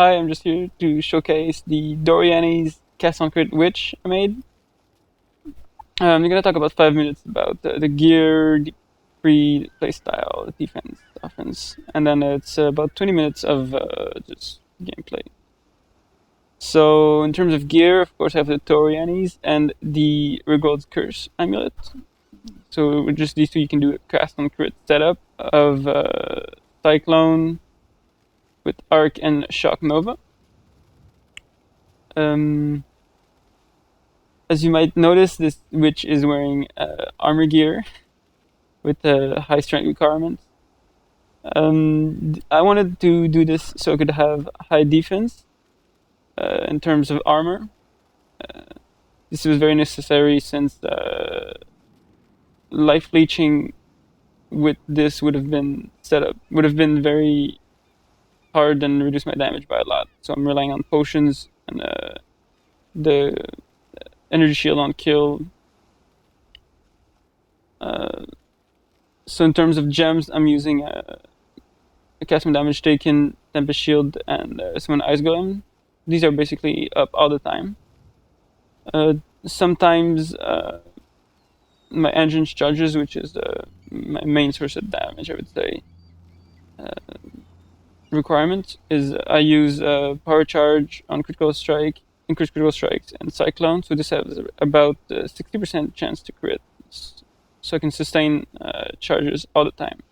Hi, I'm just here to showcase the Doryani's Cast on Crit Witch I made. I'm gonna talk about 5 minutes about the gear, the playstyle, defense, offense, and then it's about 20 minutes of just gameplay. So in terms of gear, of course, I have the Doryani's and the Rigord's Curse amulet. So with just these two, you can do a Cast on Crit setup of Cyclone with Arc and Shock Nova. As you might notice, this witch is wearing armor gear with high strength requirements. I wanted to do this so I could have high defense in terms of armor. This was very necessary since life leeching with this would have been very hard and reduce my damage by a lot. So I'm relying on potions and the energy shield on kill. So in terms of gems, I'm using a cast damage taken, Tempest Shield, and Summon Ice Golem. These are basically up all the time. Sometimes my engine charges, which is my main source of damage, I would say. Requirement is I use Power Charge on Critical Strike, Increased Critical Strikes, and Cyclone. So this has about 60% chance to crit. So I can sustain charges all the time.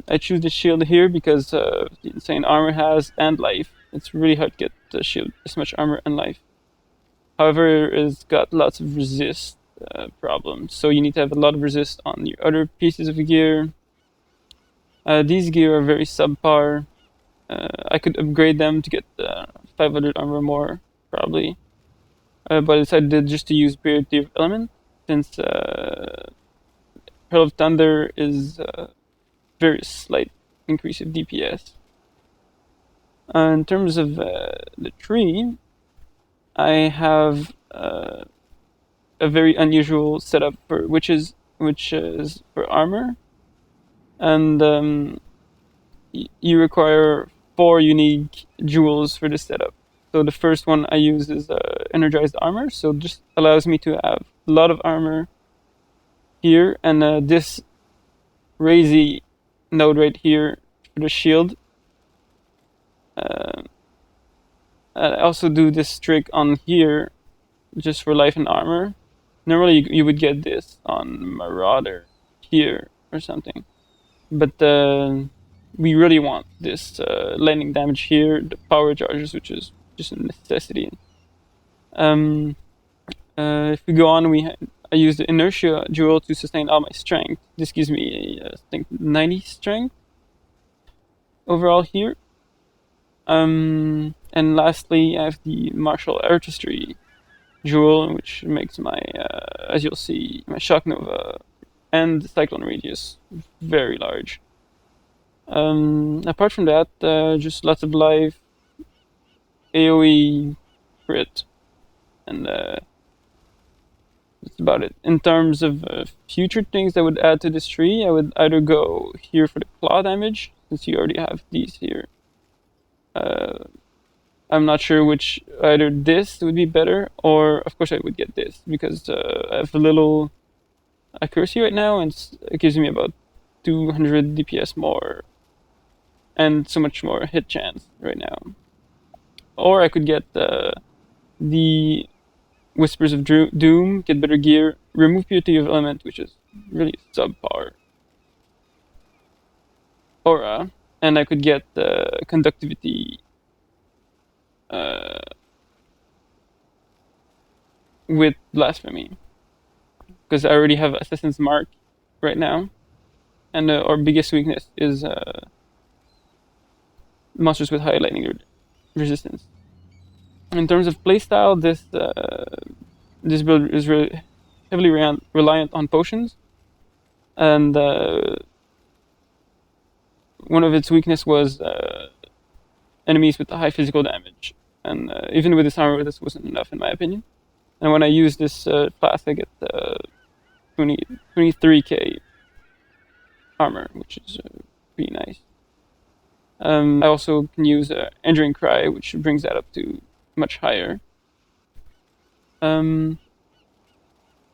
I choose the shield here because the insane armor has and life. It's really hard to get the shield this much armor and life. However, it's got lots of resist problems, so you need to have a lot of resist on your other pieces of gear. These gear are very subpar. I could upgrade them to get 500 armor more, probably. But I decided just to use Purity of Element, since Pearl of Thunder is very slight increase of DPS. In terms of the tree, I have a very unusual setup for which is for armor, and you require 4 unique jewels for this setup. So the first one I use is energized armor, so just allows me to have a lot of armor here, and this Razy node right here for the shield. I also do this trick on here just for life and armor. Normally you would get this on Marauder here or something, but we really want this lightning damage here, the power charges, which is just a necessity. If we go on, I use the inertia jewel to sustain all my strength. This gives me, I think, 90 strength overall here. And lastly, I have the martial artistry jewel, which makes my, as you'll see, my shock nova and cyclone radius very large. Apart from that, just lots of life, AoE, crit, and that's about it. In terms of future things I would add to this tree, I would either go here for the claw damage, since you already have these here. I'm not sure which, either this would be better, or of course I would get this, because I have a little accuracy right now, and it gives me about 200 DPS more, and so much more hit chance right now. Or I could get the Whispers of Doom, get better gear, remove Purity of Element, which is really subpar, aura, and I could get the conductivity with blasphemy, because I already have Assassin's Mark right now, and our biggest weakness is monsters with high lightning resistance. In terms of playstyle, this build is really heavily reliant on potions, and one of its weakness was enemies with high physical damage, and even with this armor, this wasn't enough in my opinion. And when I use this class, I get 23k armor, which is pretty nice. I also can use Enduring Cry, which brings that up to much higher.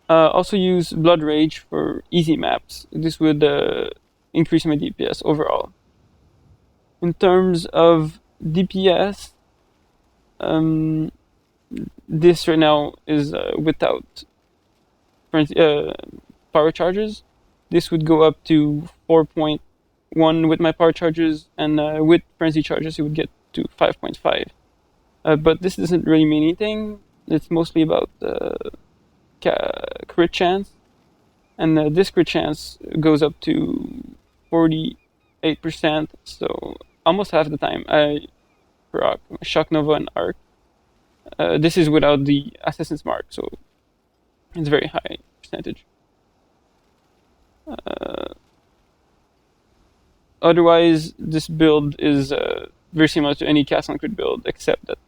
Also use Blood Rage for easy maps. This would increase my DPS overall. In terms of DPS, this right now is without power charges. This would go up to 4.1 with my power charges, and with frenzy charges, it would get to 5.5. But this doesn't really mean anything. It's mostly about crit chance, and this crit chance goes up to 48%. So almost half the time I proc Shock Nova and Arc. This is without the Assassin's Mark, so it's very high percentage. Otherwise, this build is very similar to any Castle and Crit build, except that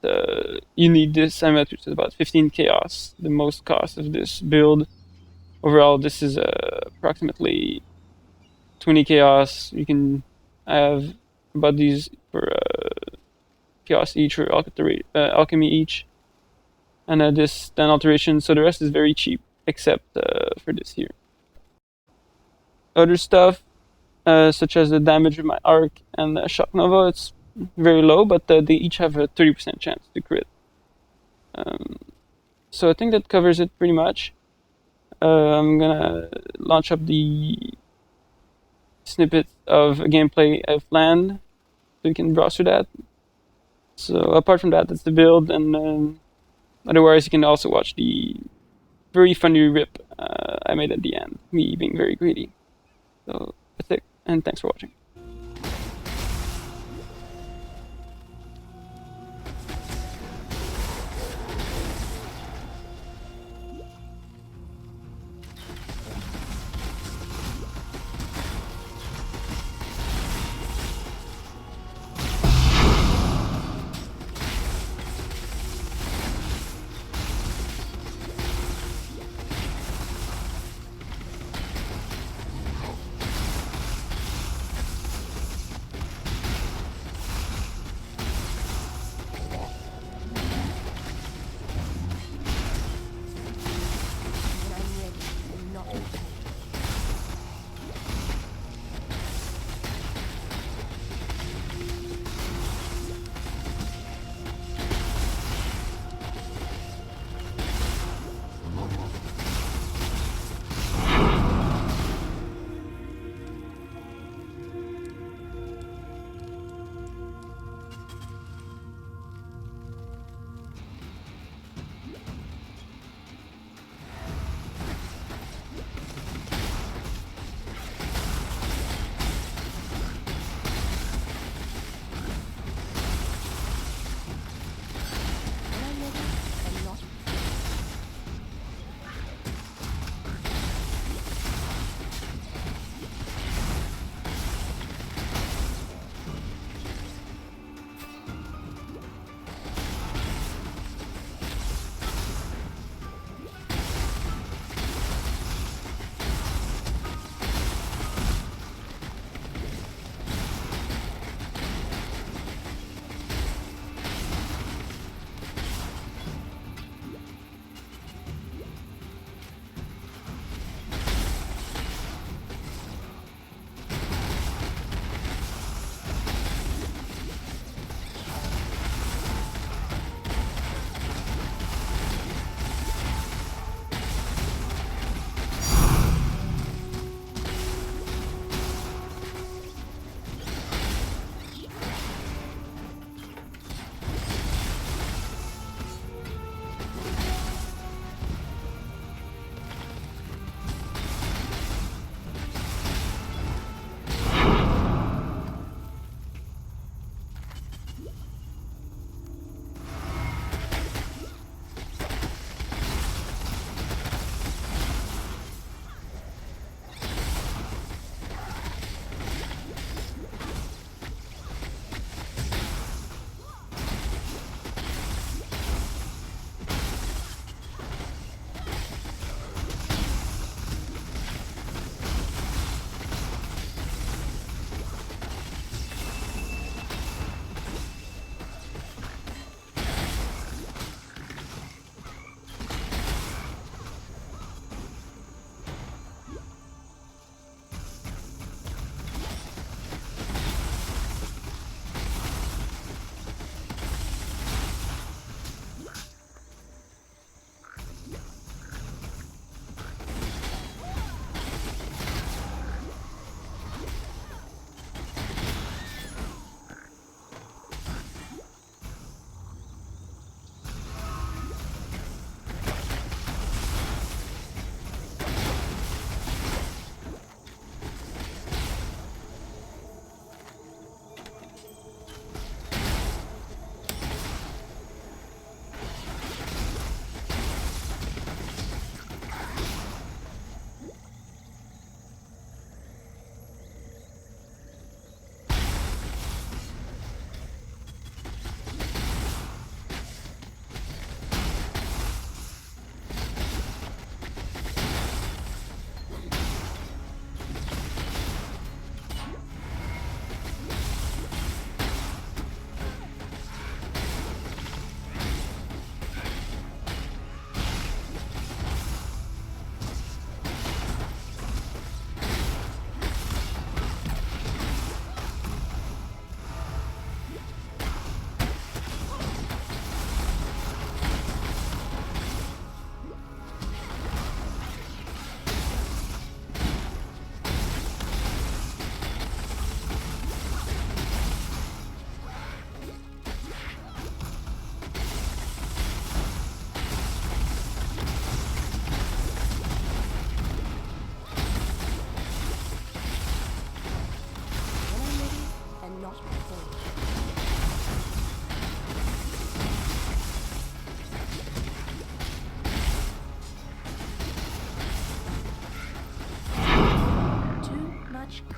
you need this amulet, which is about 15 chaos, the most cost of this build. Overall, this is approximately 20 chaos. You can have about these for chaos each or alchemy each, and this 10 alteration. So the rest is very cheap, except for this here. Other stuff, such as the damage of my arc and Shock Nova, it's very low, but they each have a 30% chance to crit. So I think that covers it pretty much. I'm gonna launch up the snippet of gameplay I've planned, so you can browse through that. So apart from that, that's the build, and otherwise you can also watch the very funny rip I made at the end, me being very greedy. So that's it, and thanks for watching.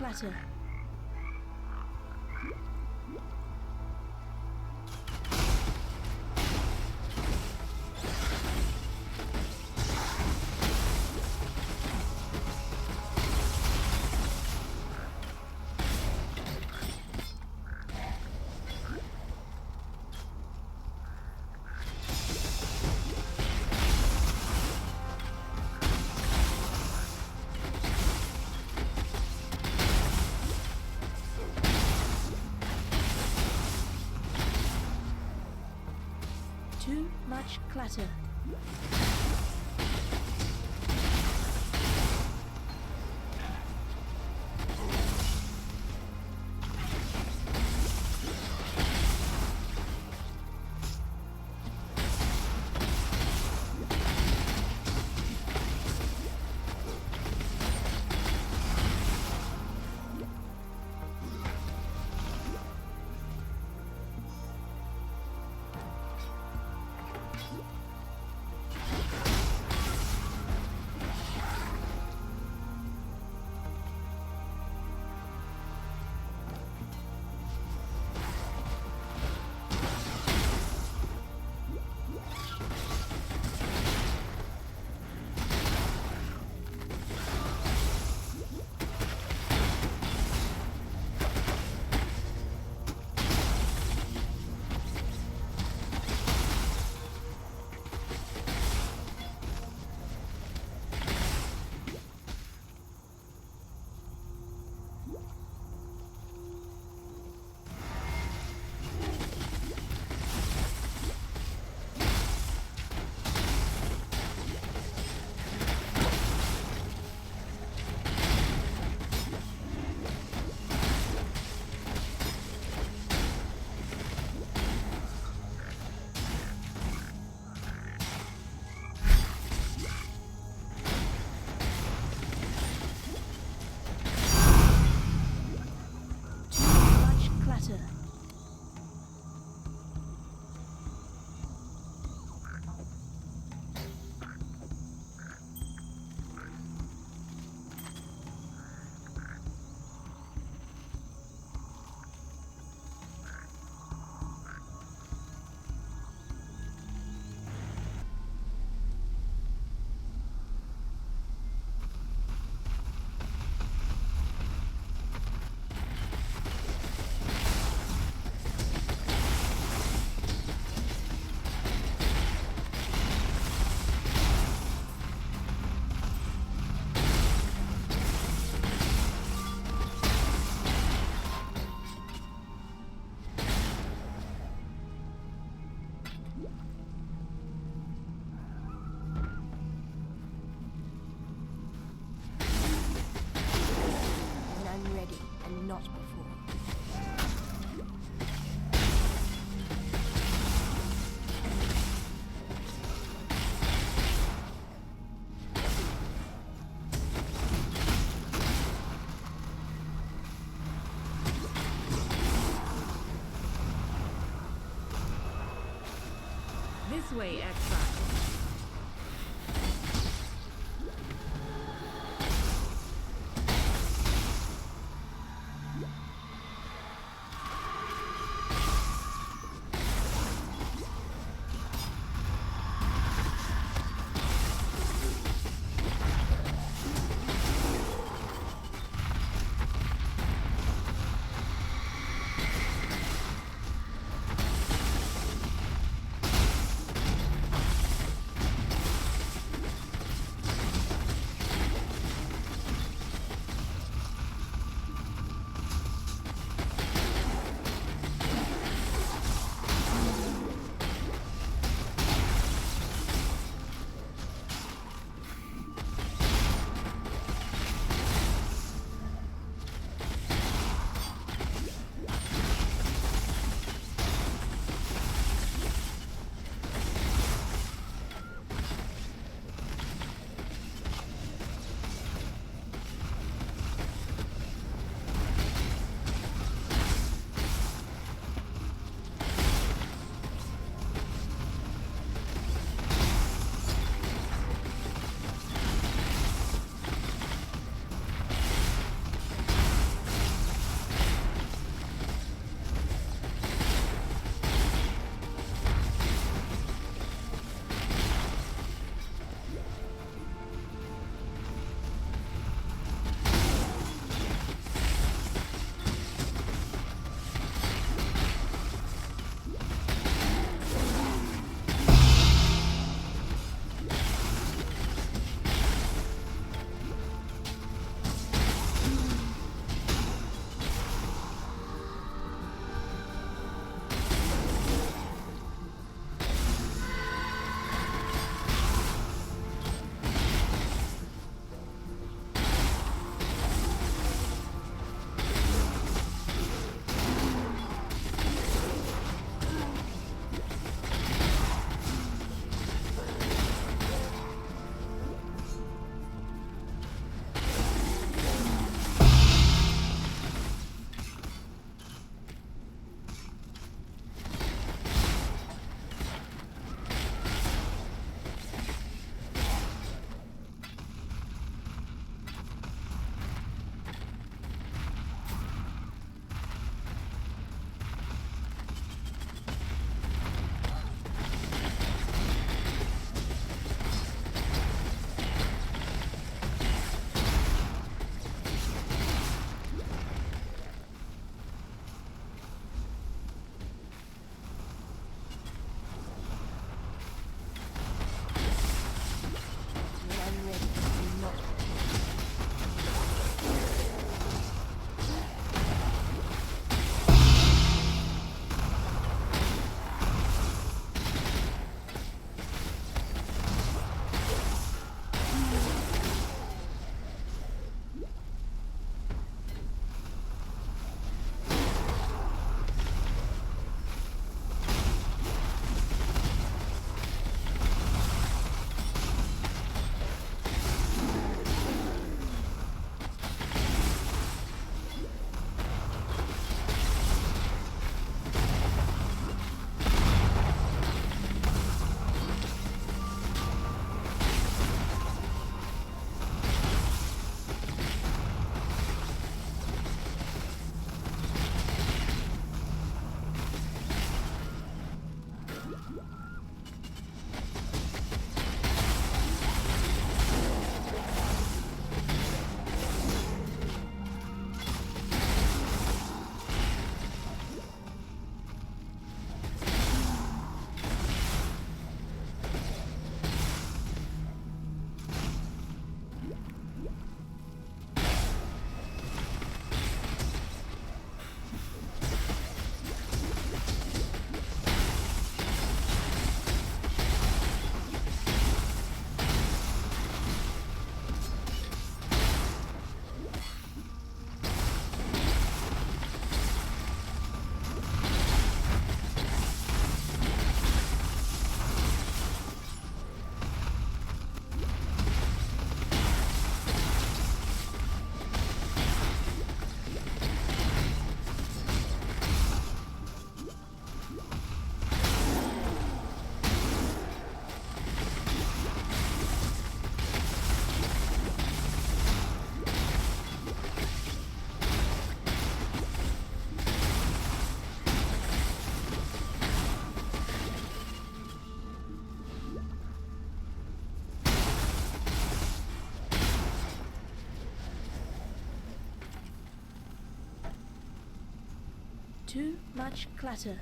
clatter. Too much clatter. Not before. This way, Exile. Too much clutter.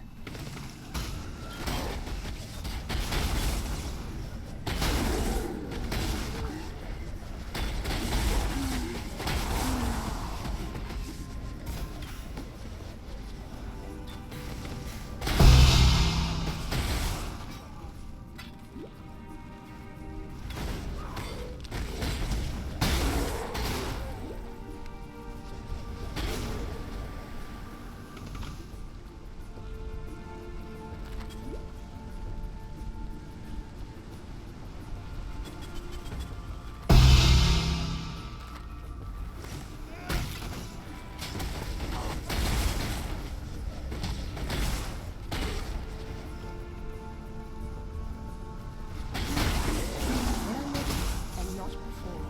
And not before.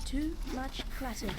Too much clutter.